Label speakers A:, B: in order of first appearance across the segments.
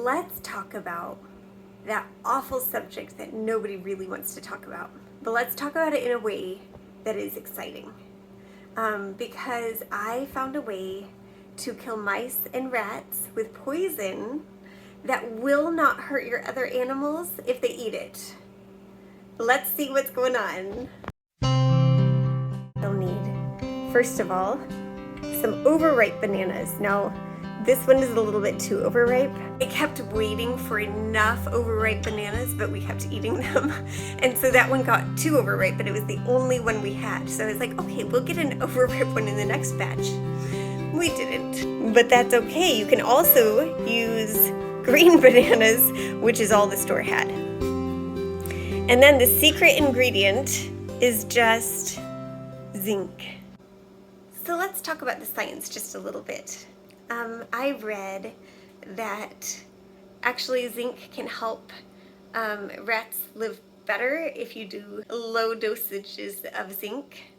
A: let's talk about that awful subject that nobody really wants to talk about. But let's talk about it in a way that is exciting. Because I found a way to kill mice and rats with poison that will not hurt your other animals if they eat it. Let's see what's going on. You'll need, first of all, some overripe bananas. Now, this one is a little bit too overripe. I kept waiting for enough overripe bananas, but we kept eating them. And so that one got too overripe, but it was the only one we had. So I was like, okay, we'll get an overripe one in the next batch. We didn't, but that's okay. You can also use green bananas, which is all the store had. And then the secret ingredient is just zinc. So let's talk about the science just a little bit. I read that actually zinc can help rats live better if you do low dosages of zinc.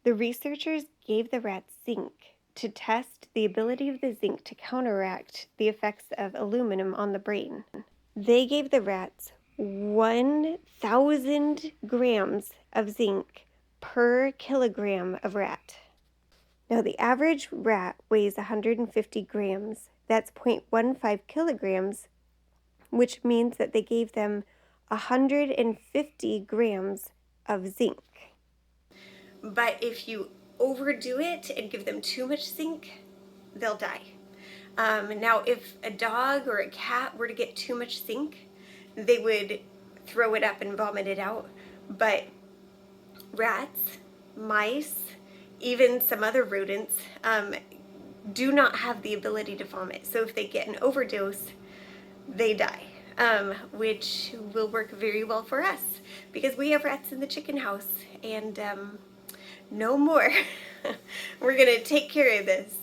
A: The researchers gave the rats zinc to test the ability of the zinc to counteract the effects of aluminum on the brain. They gave the rats 1,000 grams of zinc per kilogram of rat. Now, the average rat weighs 150 grams. That's 0.15 kilograms, which means that they gave them 150 grams of zinc. But if you overdo it and give them too much zinc, they'll die. Now, if a dog or a cat were to get too much zinc, they would throw it up and vomit it out. But rats, mice, even some other rodents do not have the ability to vomit. So if they get an overdose, they die, which will work very well for us because we have rats in the chicken house and no more. We're gonna take care of this.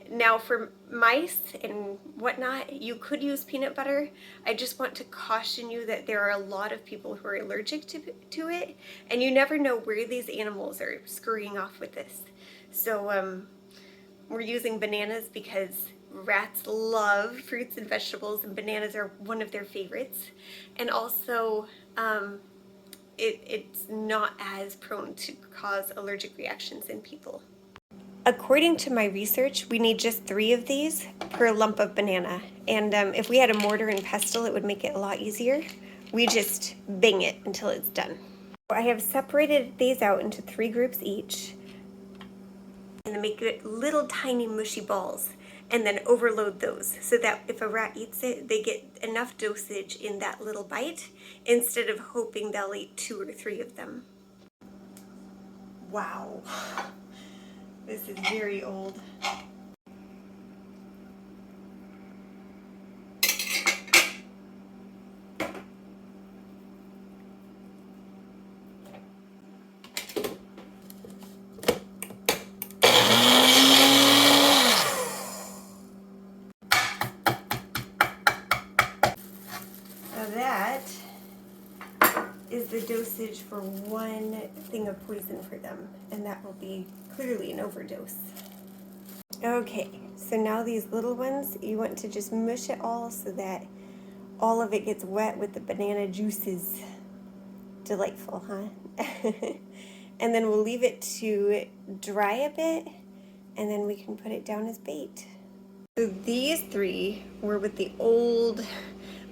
A: Now for mice and whatnot, you could use peanut butter. I just want to caution you that there are a lot of people who are allergic to it, and you never know where these animals are scurrying off with this. So we're using bananas because rats love fruits and vegetables, and bananas are one of their favorites. And also, it's not as prone to cause allergic reactions in people. According to my research, we need just 3 of these per lump of banana. And if we had a mortar and pestle, it would make it a lot easier. We just bang it until it's done. I have separated these out into 3 groups each. And then make it little tiny mushy balls. And then overload those so that if a rat eats it, they get enough dosage in that little bite instead of hoping they'll eat 2 or 3 of them. Wow. This is very old. Now that is the dosage for 1 thing of poison for them, and that will be clearly an overdose. Okay, so now these little ones, you want to just mush it all so that all of it gets wet with the banana juices. Delightful, huh? And then we'll leave it to dry a bit, and then we can put it down as bait. So these 3 were with the old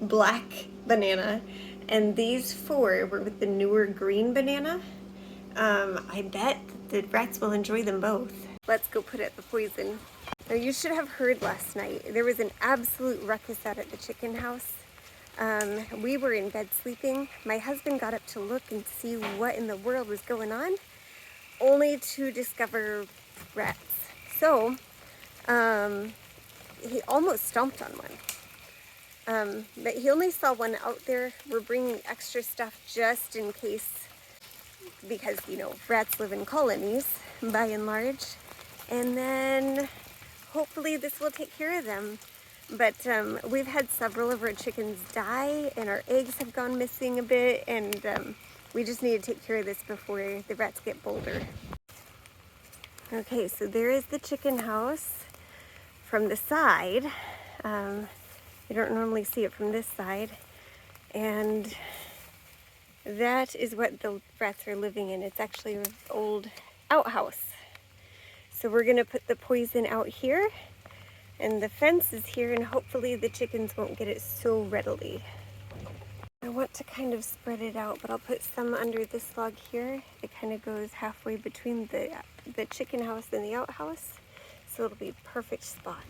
A: black banana, and these 4 were with the newer green banana. I bet the rats will enjoy them both. Let's go put out the poison. Now, you should have heard last night, there was an absolute ruckus out at the chicken house. We were in bed sleeping. My husband got up to look and see what in the world was going on, only to discover rats. So, he almost stomped on one. But he only saw one out there. We're bringing extra stuff just in case, because, you know, rats live in colonies by and large. And then hopefully this will take care of them. But we've had several of our chickens die, and our eggs have gone missing a bit, and we just need to take care of this before the rats get bolder. Okay, so there is the chicken house from the side. You don't normally see it from this side. And that is what the rats are living in. It's actually an old outhouse. So we're gonna put the poison out here, and the fence is here, and hopefully the chickens won't get it so readily. I want to kind of spread it out, but I'll put some under this log here. It kind of goes halfway between the chicken house and the outhouse, so it'll be a perfect spot.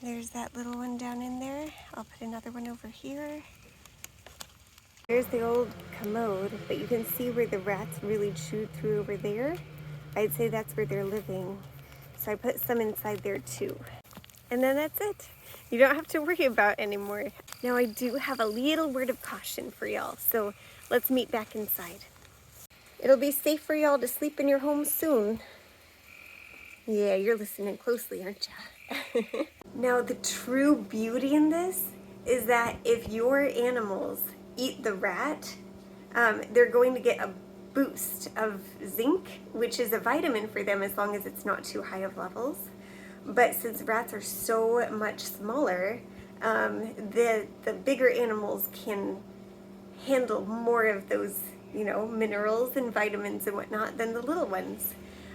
A: There's that little one down in there. I'll put another one over here. There's the old commode, but you can see where the rats really chewed through over there. I'd say that's where they're living. So I put some inside there too. And then that's it. You don't have to worry about anymore. Now I do have a little word of caution for y'all, so let's meet back inside. It'll be safe for y'all to sleep in your home soon. Yeah, you're listening closely, aren't ya? Now the true beauty in this is that if your animals eat the rat, they're going to get a boost of zinc, which is a vitamin for them as long as it's not too high of levels. But since rats are so much smaller, the bigger animals can handle more of those, minerals and vitamins and whatnot than the little ones.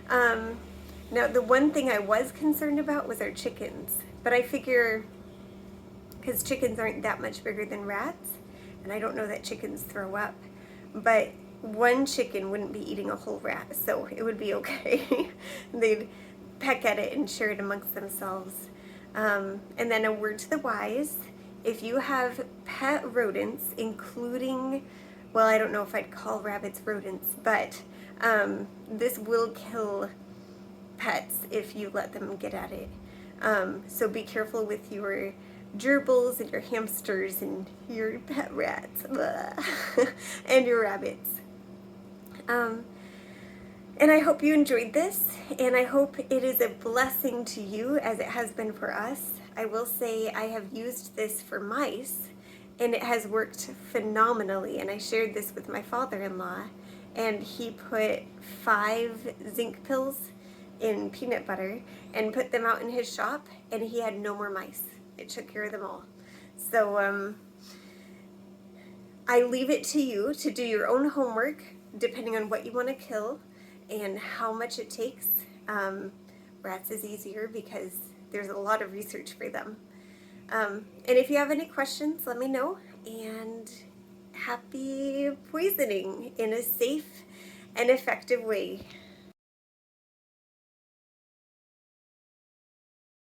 A: Now, the one thing I was concerned about was our chickens, but I figure because chickens aren't that much bigger than rats, and I don't know that chickens throw up, but one chicken wouldn't be eating a whole rat, so it would be okay. They'd peck at it and share it amongst themselves. And then a word to the wise, if you have pet rodents, including, well, I don't know if I'd call rabbits rodents, but this will kill pets if you let them get at it. So be careful with your gerbils and your hamsters and your pet rats and your rabbits. And I hope you enjoyed this, and I hope it is a blessing to you as it has been for us. I will say I have used this for mice, and it has worked phenomenally, and I shared this with my father-in-law, and he put 5 zinc pills in peanut butter and put them out in his shop, and he had no more mice. It took care of them all. So I leave it to you to do your own homework depending on what you want to kill and how much it takes. Rats is easier because there's a lot of research for them. And if you have any questions, let me know, and happy poisoning in a safe and effective way.